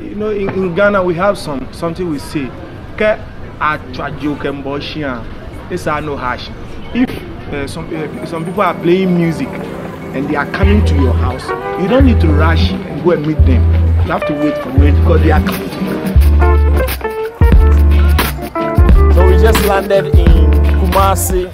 You know, in Ghana we have something we say. Ke it's no hash. If some people are playing music and they are coming to your house, you don't need to rush and go and meet them. You have to wait because they are coming to you. So we just landed in Kumasi,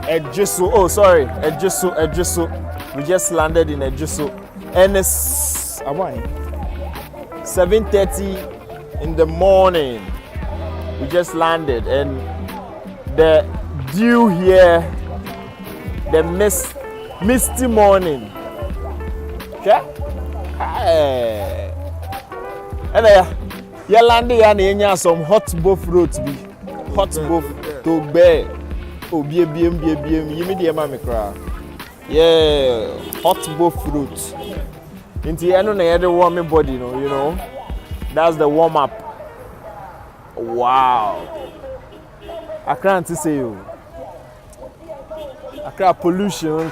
Ejisu. Oh, sorry, Ejisu. We just landed in Ejisu, and it's 7:30 in the morning. We just landed, and the dew here, the misty morning. Okay? And you landed and you some hot buff roads. Hot buff to bear. Oh, BM. You mean the mammy cry? Yeah, hot buff roads. Into the end of the warming body, you know. That's the warm up. Wow. I can't say you. I can't pollution.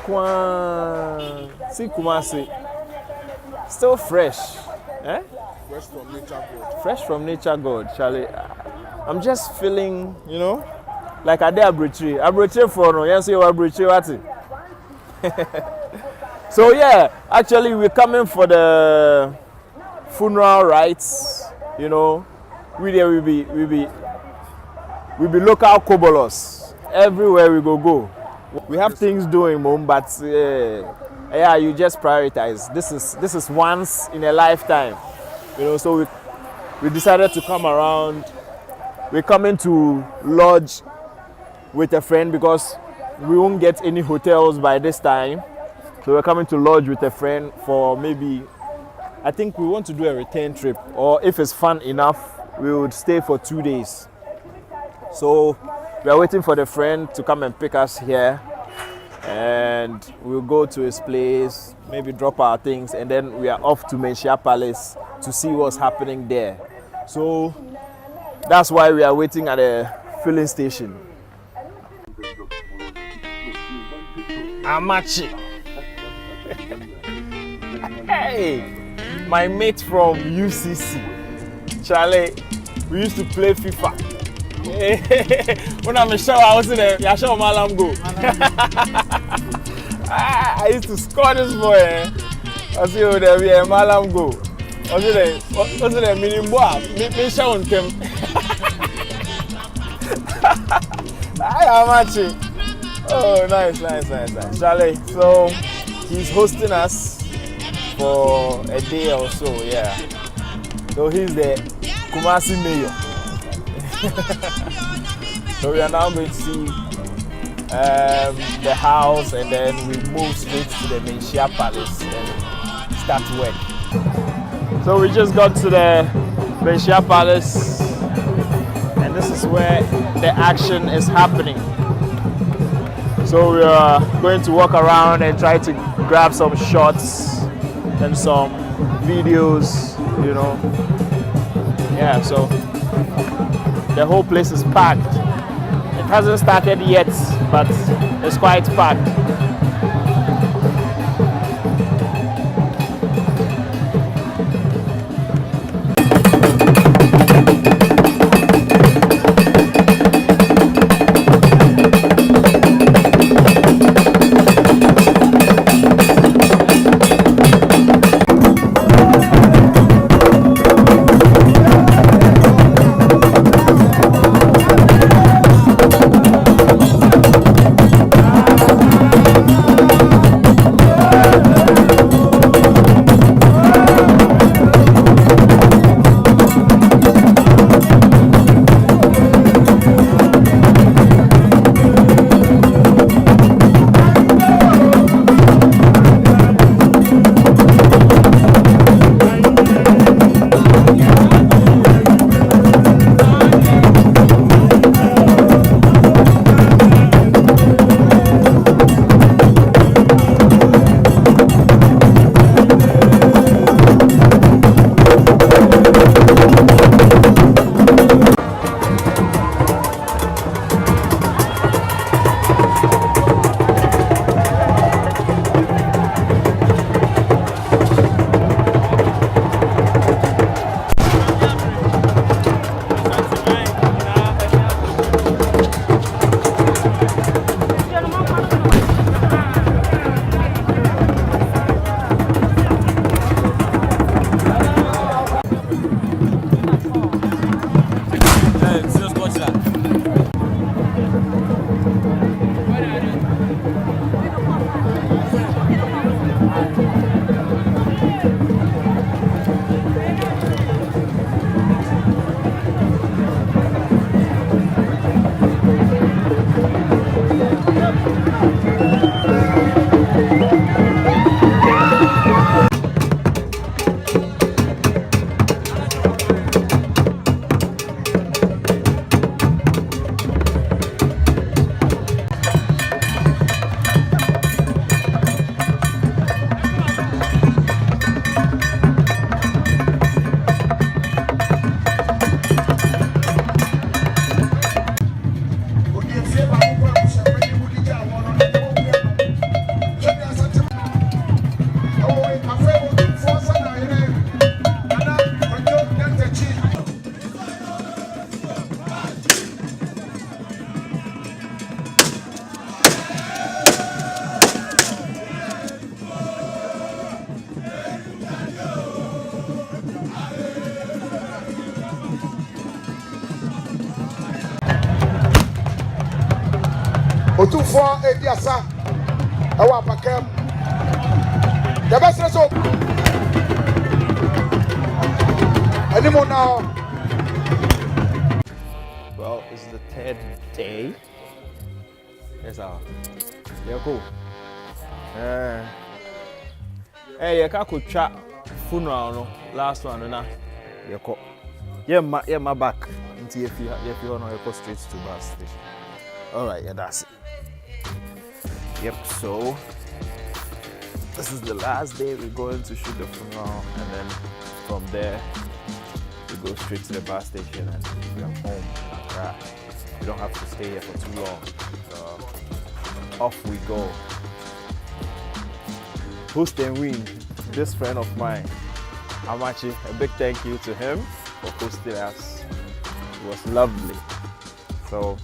See Kumasi. Still fresh. Eh? Fresh from nature God. Fresh from nature God, Charlie. I'm just feeling, like I did Abroche for no. Yes, you Abroche what? So yeah, actually we're coming for the funeral rites. We will be local kobolos everywhere we go. We have things doing, Mom, but yeah, you just prioritize. This is once in a lifetime, So we decided to come around. We're coming to lodge with a friend because we won't get any hotels by this time. So we're coming to lodge with a friend for maybe, I think we want to do a return trip, or if it's fun enough, we would stay for 2 days. So we are waiting for the friend to come and pick us here, and we'll go to his place, maybe drop our things, and then we are off to Manhyia Palace to see what's happening there. So that's why we are waiting at a filling station. Amachi. Hey, my mate from UCC, Charlie. We used to play FIFA. When I'm in shower, I was in there. Yeah, show my alarm go. I used to score this boy. I see you there. Yeah, my alarm go. I was there. Minimum boy. Me show on them. Hi, Amachi. Oh, nice. Charlie. So he's hosting us for a day or so. Yeah. So he's the Kumasi mayor. So we are now going to see the house, and then we move straight to the Manhyia Palace and start work. So we just got to the Manhyia Palace, and this is where the action is happening. So we are going to walk around and try to grab some shots and some videos, Yeah, so the whole place is packed. It hasn't started yet, but it's quite packed. Otu for Ediasa. Ewa pakem. The best result. Anymore now. Well, it's the third day. Yes, yeah, cool. Hey, you can't chat funeral no last one na. Yeah, my back. Until if you wanna go straight to bus station. All right, yeah, that's it. Yep. So this is the last day we're going to shoot the funeral, and then from there we go straight to the bus station and we're home. We don't have to stay here for too long. Off we go. Hosting Win, this friend of mine, Amachi, a big thank you to him for hosting us. It was lovely. So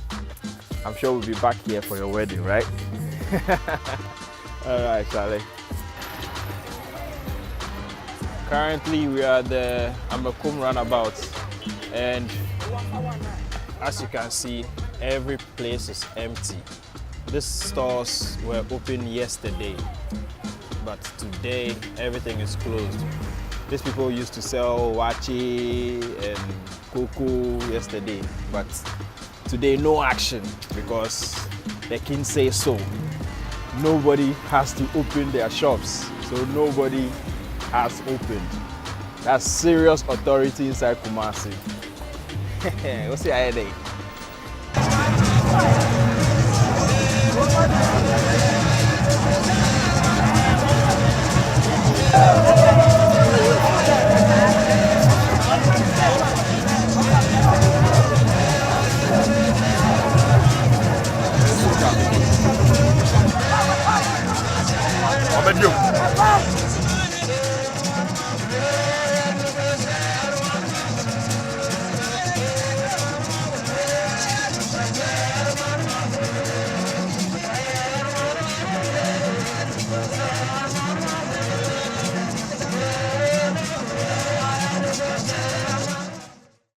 I'm sure we'll be back here for your wedding, right? All right, Charlie. Currently, we are at the Amakum roundabout, and as you can see, every place is empty. These stores were open yesterday, but today everything is closed. These people used to sell wachi and cocoa yesterday, but today no action because the king says so. Nobody has to open their shops, so nobody has opened. That's serious authority inside Kumasi. What's the idea?